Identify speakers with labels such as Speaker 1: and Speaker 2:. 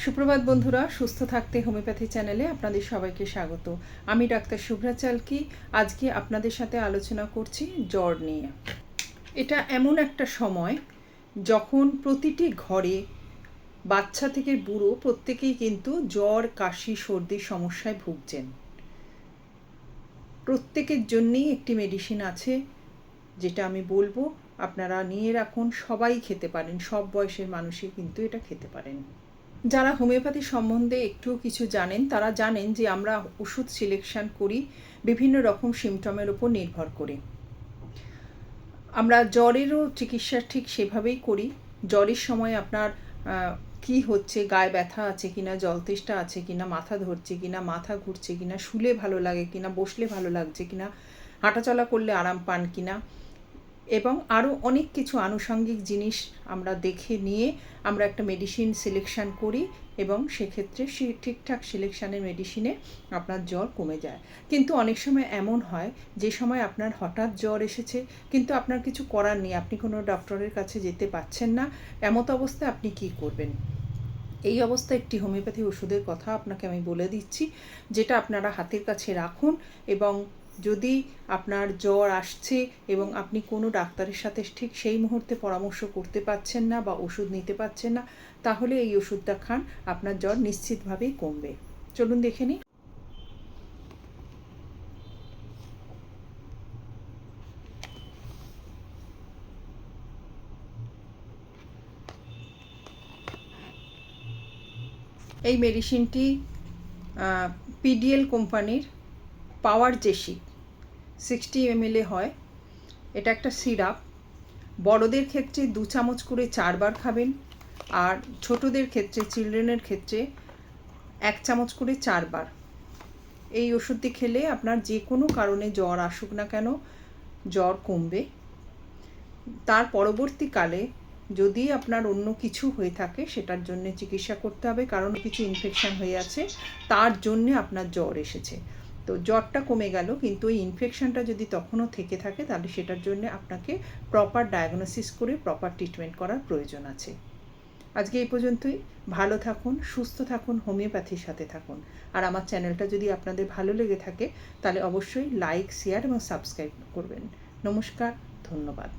Speaker 1: সুপ্রভাত বন্ধুরা, সুস্থ থাকতে হোমিওপ্যাথি চ্যানেলে আপনাদের সবাইকে স্বাগত। আমি ডাক্তার শুভ্রা চালকি। আজকে আপনাদের সাথে আলোচনা করছি জ্বর নিয়ে। এটা এমন একটা সময় যখন প্রতিটি ঘরে বাচ্চা থেকে বুড়ো প্রত্যেকেই কিন্তু জ্বর, কাশি, সর্দির সমস্যায় ভুগছেন। প্রত্যেকের জন্যেই একটি মেডিসিন আছে যেটা আমি বলবো, আপনারা নিয়ে রাখুন। সবাই খেতে পারেন, সব বয়সের মানুষই কিন্তু এটা খেতে পারেন। যারা হোমিওপ্যাথি সম্বন্ধে একটু কিছু জানেন তারা জানেন যে আমরা ওষুধ সিলেকশন করি বিভিন্ন রকম সিমটমের উপর নির্ভর করে। আমরা জ্বরেরও চিকিৎসা ঠিক সেভাবেই করি। জ্বরের সময় আপনার কি হচ্ছে, গায়ে ব্যথা আছে কিনা, জলতেষ্টা আছে কিনা, মাথা ধরছে কিনা, মাথা ঘুরছে কিনা, শুলে ভালো লাগে কিনা, বসলে ভালো লাগছে কিনা, হাঁটাচলা করলে আরাম পান কিনা, এবং আরও অনেক কিছু আনুষঙ্গিক জিনিস আমরা দেখে নিয়ে আমরা একটা মেডিসিন সিলেকশন করি এবং সেক্ষেত্রে সেই ঠিকঠাক সিলেকশানের মেডিসিনে আপনার জ্বর কমে যায়। কিন্তু অনেক সময় এমন হয় যে সময় আপনার হঠাৎ জ্বর এসেছে কিন্তু আপনার কিছু করার নেই, আপনি কোনো ডক্টরের কাছে যেতে পারছেন না। এমত অবস্থায় আপনি কি করবেন? এই অবস্থায় একটি হোমিওপ্যাথি ওষুধের কথা আপনাকে আমি বলে দিচ্ছি, যেটা আপনারা হাতের কাছে রাখুন। এবং যদি আপনার জ্বর আসছে এবং আপনি কোনো ডাক্তারের সাথে ঠিক সেই মুহূর্তে পরামর্শ করতে পারছেন না বা ওষুধ নিতে পারছেন না, তাহলে এই ওষুধটা খান, আপনার জ্বর নিশ্চিতভাবেই কমবে। চলুন দেখে নিই। এই মেডিসিনটি পিডিএল কোম্পানির পাওয়ার জেসিক 60 ml হয়। এটা একটা সিরাপ। বড়দের ক্ষেত্রে 2 চামচ করে 4 বার খাবেন, আর ছোটদের ক্ষেত্রে, চিলড্রেনের ক্ষেত্রে 1 চামচ করে 4 বার। এই ওষুধটি খেলে আপনার যে কোনো কারণে জ্বর আসুক না কেন, জ্বর কমবে। তার পরবর্তীকালে যদি আপনার অন্য কিছু হয়ে থাকে সেটার জন্য চিকিৎসা করতে হবে, কারণ কিছু ইনফেকশন হয়ে আছে, তার জন্যে আপনার জ্বর এসেছে। তো জ্বরটা কমে গেল, কিন্তু ওই ইনফেকশনটা যদি তখনও থেকে থাকে তাহলে সেটার জন্য আপনাকে প্রপার ডায়াগনোসিস করে প্রপার ট্রিটমেন্ট করার প্রয়োজন আছে। আজকে এই পর্যন্তই। ভালো থাকুন, সুস্থ থাকুন, হোমিওপ্যাথির সাথে থাকুন। আর আমার চ্যানেলটা যদি আপনাদের ভালো লেগে থাকে তাহলে অবশ্যই লাইক, শেয়ার এবং সাবস্ক্রাইব করবেন। নমস্কার, ধন্যবাদ।